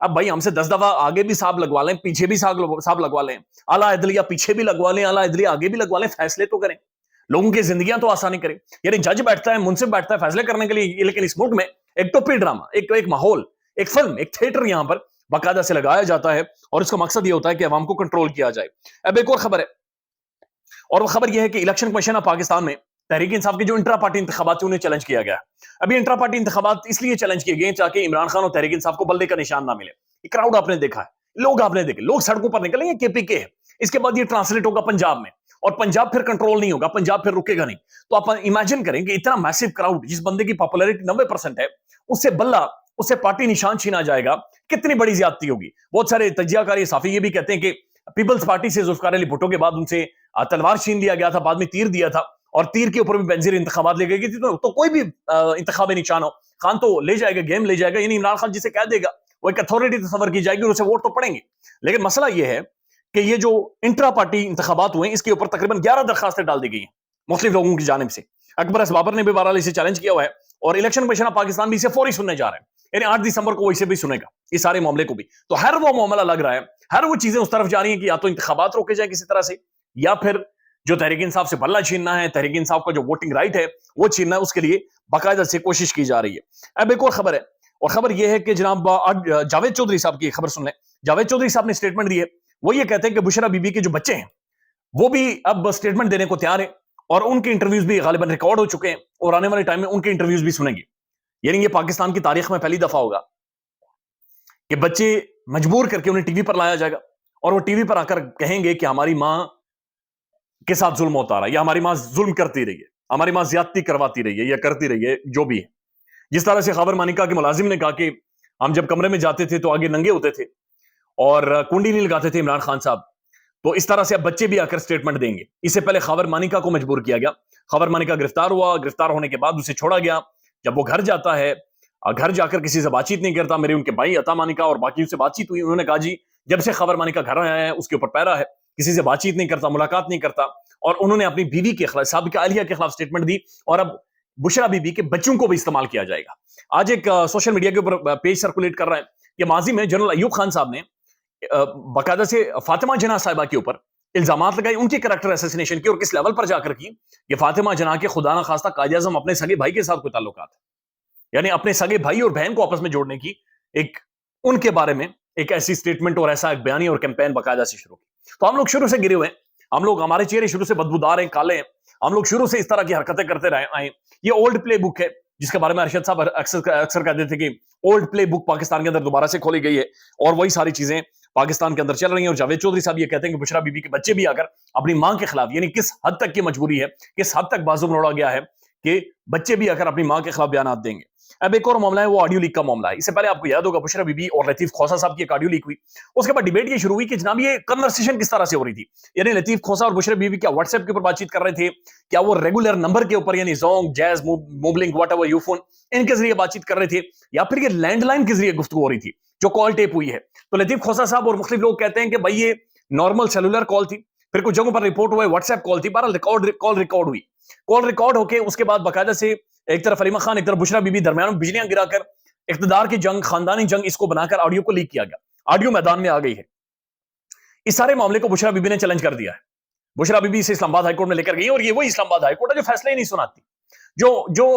اب بھائی ہم سے 10 دفعہ آگے بھی صاحب لگوا لیں, پیچھے بھی صاحب لگوا لیں, اعلیٰ عدلیہ پیچھے بھی لگوا لیں, اعلیٰ عدلیہ آگے بھی لگوا لیں, فیصلے تو کریں, لوگوں کی زندگیاں تو آسانی کریں. یعنی جج بیٹھتا ہے, منصف بیٹھتا ہے فیصلے کرنے کے لیے, لیکن اس ملک میں ایک ٹوپی ڈرامہ, ایک ماحول, ایک فلم, ایک تھیٹر یہاں پر باقاعدہ سے لگایا جاتا ہے, اور اس کا مقصد یہ ہوتا ہے کہ عوام کو کنٹرول کیا جائے. اب ایک اور خبر ہے, اور وہ خبر یہ ہے کہ الیکشن کمیشن آف پاکستان میں تحریک انصاف کے جو انٹرا پارٹی انتخابات تھے انہیں چیلنج کیا گیا. ابھی انٹرا پارٹی انتخابات اس لیے چیلنج کیے گئے تاکہ عمران خان اور تحریک انصاف کو بلدے کا نشان نہ ملے. یہ کراؤڈ آپ نے دیکھا ہے, لوگ آپ نے دیکھے, لوگ سڑکوں پر نکلے, یہ کے پی کے ہے. اس کے بعد یہ ٹرانسلیٹ ہوگا پنجاب میں, اور پنجاب پھر کنٹرول نہیں ہوگا, پنجاب پھر رکے گا نہیں. تو آپ امیجن کریں کہ اتنا میسو کراؤڈ, جس بندے کی پاپولیرٹی 90% ہے, اس سے بلہ, اس سے پارٹی نشان چھینا جائے گا, کتنی بڑی زیادتی ہوگی. بہت سارے تجزیہ کار صحافی یہ بھی کہتے ہیں کہ پیپلز پارٹی سے ذوالفقار علی بھٹو کے بعد ان سے تلوار چھین لیا گیا تھا, بعد میں تیر دیا تھا, اور تیر کے اوپر بھی بینظیر انتخابات لے گئی تھی. تو کوئی بھی انتخابی نشان ہو, خان تو لے جائے گا, گیم لے جائے گا. یعنی عمران خان جسے کہہ دے گا وہ ایک اتھارٹی تصور کی جائے گی, اور اسے ووٹ تو پڑیں گے. لیکن مسئلہ یہ ہے کہ یہ جو انٹرا پارٹی انتخابات ہوئے, اس کے اوپر تقریباً 11 درخواستیں ڈال دی گئی ہیں مختلف لوگوں کی جانب سے. اکبر ایس بابر نے بھی بہرحال اسے چیلنج کیا ہوا ہے, اور الیکشن کمیشن آف پاکستان بھی اسے فوری سننے جا رہا ہے. یعنی 8 دسمبر کو وہ اسے بھی سنے گا, اس سارے معاملے کو بھی. تو ہر وہ معاملہ لگ رہا ہے, ہر وہ چیزیں اس طرف جا رہی ہیں کہ یا تو انتخابات روکے جائیں کسی طرح سے, یا پھر جو تحریک انصاف سے بلہ چھیننا ہے, تحریک انصاف کا جو ووٹنگ رائٹ ہے وہ چھیننا ہے, اس کے لیے باقاعدہ سے کوشش کی جا رہی ہے. اب ایک اور خبر ہے, اور خبر یہ ہے کہ جناب جاوید چودھری صاحب کی خبر سن لیں. جاوید چودھری صاحب نے اسٹیٹمنٹ دی ہے, وہ یہ کہتے ہیں کہ بشرا بی بی کے جو بچے ہیں وہ بھی اب اسٹیٹمنٹ دینے کو تیار ہیں, اور ان کے انٹرویوز بھی غالباً ریکارڈ ہو چکے ہیں, اور آنے والے ٹائم میں ان کے انٹرویوز بھی سنیں گے. یعنی یہ پاکستان کی تاریخ میں پہلی دفعہ ہوگا کہ بچے مجبور کر کے انہیں ٹی وی پر لایا جائے گا, اور وہ ٹی وی پر آ کر کہیں گے کہ ہماری ماں کے ساتھ ظلم ہوتا رہا, یا ہماری ماں ظلم کرتی رہی ہے, ہماری ماں زیادتی کرواتی رہی ہے, یا کرتی رہی ہے, جو بھی ہے. جس طرح سے خاور مانیکا کے ملازم نے کہا کہ ہم جب کمرے میں جاتے تھے تو آگے ننگے ہوتے تھے اور کنڈی نہیں لگاتے تھے عمران خان صاحب, تو اس طرح سے اب بچے بھی آ کر اسٹیٹمنٹ دیں گے. اس سے پہلے خاور مانیکا کو مجبور کیا گیا, خاور مانیکا گرفتار ہوا, گرفتار ہونے کے بعد اسے چھوڑا گیا. جب وہ گھر جاتا ہے, گھر جا کر کسی سے بات چیت نہیں کرتا. میرے ان کے بھائی عطا مانیکا اور باقی سے بات چیت ہوئی, انہوں نے کہا جی جب سے خاور مانیکا گھر آیا ہے اس کے اوپر پیرا ہے, کسی سے بات چیت نہیں کرتا, ملاقات نہیں کرتا. اور انہوں نے اپنی بیوی کے خلاف, سابقہ اہلیہ کے خلاف اسٹیٹمنٹ دی, اور اب بشرا بی بی کے بچوں کو بھی استعمال کیا جائے گا. آج ایک سوشل میڈیا کے اوپر پیج سرکولیٹ کر رہا ہے کہ ماضی میں جنرل ایوب خان صاحب نے باقاعدہ سے فاطمہ جناح صاحبہ کے اوپر الزامات لگائے, ان کے کریکٹر اسیسینیشن کی, اور کس لیول پر جا کر کی کہ فاطمہ جناح کے خدا نہ خواستہ قائد اعظم اپنے سگے بھائی کے ساتھ کوئی تعلقات ہے, یعنی اپنے سگے بھائی اور بہن کو آپس میں جوڑنے کی ایک ان کے بارے میں ایک ایسی اسٹیٹمنٹ اور ایسا ایک بیانی اور کیمپین باقاعدہ سے شروع کی. تو ہم لوگ شروع سے گرے ہوئے ہیں, ہم لوگ, ہمارے چہرے شروع سے بدبودار ہیں, کالے ہیں, ہم لوگ شروع سے اس طرح کی حرکتیں کرتے رہے آئے. یہ اولڈ پلے بک ہے جس کے بارے میں ارشد صاحب اکثر کہتے تھے کہ اولڈ پلے بک پاکستان کے اندر دوبارہ سے کھولی گئی ہے, اور وہی ساری چیزیں پاکستان کے اندر چل رہی ہیں. اور جاوید چودھری صاحب یہ کہتے ہیں کہ بشرا بی بی کے بچے بھی آ کر اپنی ماں کے خلاف, یعنی کس حد تک کی مجبوری ہے, کس حد تک بازو مروڑا گیا ہے کہ بچے بھی آ کر اپنی ماں کے خلاف بیانات دیں گے. اب ایک اور معاملہ ہے, وہ آڈیو لیک کا معاملہ ہے. اس سے پہلے آپ کو یاد ہوگا بشرا بی بی اور لطیف کھوسہ صاحب کی ایک آڈیو لیک ہوئی, اس کے بعد ڈیبیٹ یہ شروع ہوئی کہ جناب یہ کنورسیشن کس طرح سے ہو رہی تھی. یعنی لطیف کھوسہ اور بشرا بی بی کیا واٹس ایپ کے اوپر بات چیت کر رہے تھے, کیا وہ ریگولر نمبر کے اوپر یعنی Zong, Jazz, Mobilink, whatever, Ufone, ان کے ذریعے بات چیت کر رہے تھے, یا پھر یہ لینڈ لائن کے ذریعے گفتگو ہو رہی تھی جو کال ٹیپ ہوئی ہے. تو لطیف کھوسہ صاحب اور مختلف لوگ کہتے ہیں کہ بھائی یہ نارمل سیلولر کال تھی, پھر کچھ جگہوں پر رپورٹ ہوا ہے واٹس ایپ کال تھی. بہرحال کال ریکارڈ ہوئی, کال ریکارڈ ہو کے اس کے بعد باقاعدہ سے ایک طرف علیمہ خان, ایک طرف بشرا بی بی, درمیان میں بجلیاں گرا کر اقتدار کی جنگ, خاندانی جنگ, اس کو بنا کر آڈیو کو لیک کیا گیا. آڈیو میدان میں آ گئی ہے. اس سارے معاملے کو بشرا بی بی نے چیلنج کر دیا ہے. بشرا بی بی اسے اسلام آباد ہائی کورٹ میں لے کر گئی, اور یہ وہی اسلام آباد ہائی کورٹ ہے جو فیصلے ہی نہیں سناتی, جو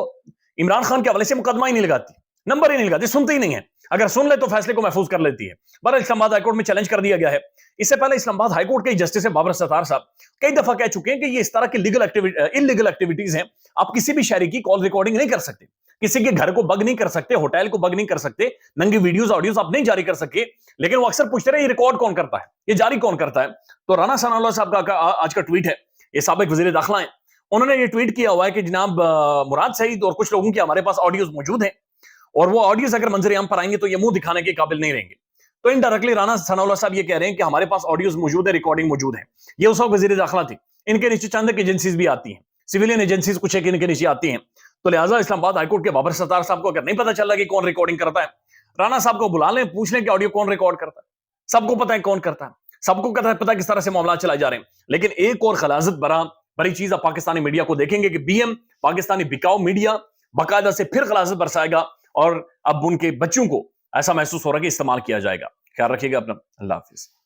عمران خان کے حوالے سے مقدمہ ہی نہیں لگاتی, نمبر ہی نہیں لگاتی, سنتی ہی نہیں ہے. اگر سن لے تو فیصلے کو محفوظ کر لیتی ہے. بہرحال اسلام آباد ہائی کورٹ میں چیلنج کر دیا گیا ہے. اس سے پہلے اسلام آباد ہائی کورٹ کے جسٹس بابر ستار صاحب کئی دفعہ کہہ چکے ہیں کہ یہ اس طرح کی انلیگل ایکٹیویٹیز ہیں. آپ کسی بھی شہری کی کال ریکارڈنگ نہیں کر سکتے, کسی کے گھر کو بگ نہیں کر سکتے, ہوٹل کو بگ نہیں کر سکتے, ننگی ویڈیوز آڈیوز آپ نہیں جاری کر سکے. لیکن وہ اکثر پوچھتے رہے یہ ریکارڈ کون کرتا ہے, یہ جاری کون کرتا ہے. تو رانا ثناء اللہ صاحب کا آج کا ٹویٹ ہے, یہ سابق وزیر داخلہ ہیں, انہوں نے یہ ٹویٹ کیا ہوا ہے کہ جناب مراد سعید اور کچھ لوگوں کی ہمارے پاس آڈیوز موجود ہیں, اور وہ آڈیوز اگر منظر عام پر آئیں گے تو یہ منہ دکھانے کے قابل نہیں رہیں گے. تو انڈائریکٹلی رانا ثناء اللہ صاحب یہ کہہ رہے ہیں کہ ہمارے پاس آڈیوز موجود ہے, ریکارڈنگ موجود ہے. یہ اس وقت وزیر داخلہ تھی, ان کے نیچے چند ایجنسیز بھی آتی ہیں, سویلین ایجنسیز کچھ ایک ان کے نیچے آتی ہیں. تو لہٰذا اسلام آباد ہائی کورٹ کے بابر ستار صاحب کو اگر نہیں پتا چل رہا کہ کون ریکارڈنگ کرتا ہے, رانا صاحب کو بلا لیں, پوچھ لیں کہ آڈیو کون ریکارڈ کرتا ہے. سب کو پتا ہے کون کرتا ہے, سب کو پتا کس طرح سے معاملات چلائے جا رہے ہیں. لیکن ایک اور غلاظت بڑی چیز آپ پاکستانی میڈیا کو دیکھیں گے کہ بی ایم پاکستانی بکاؤ میڈیا باقاعدہ سے پھر غلاظت برسائے گا, اور اب ان کے بچوں کو ایسا محسوس ہو رہا ہے کہ استعمال کیا جائے گا. خیال رکھیے گا اپنا. اللہ حافظ.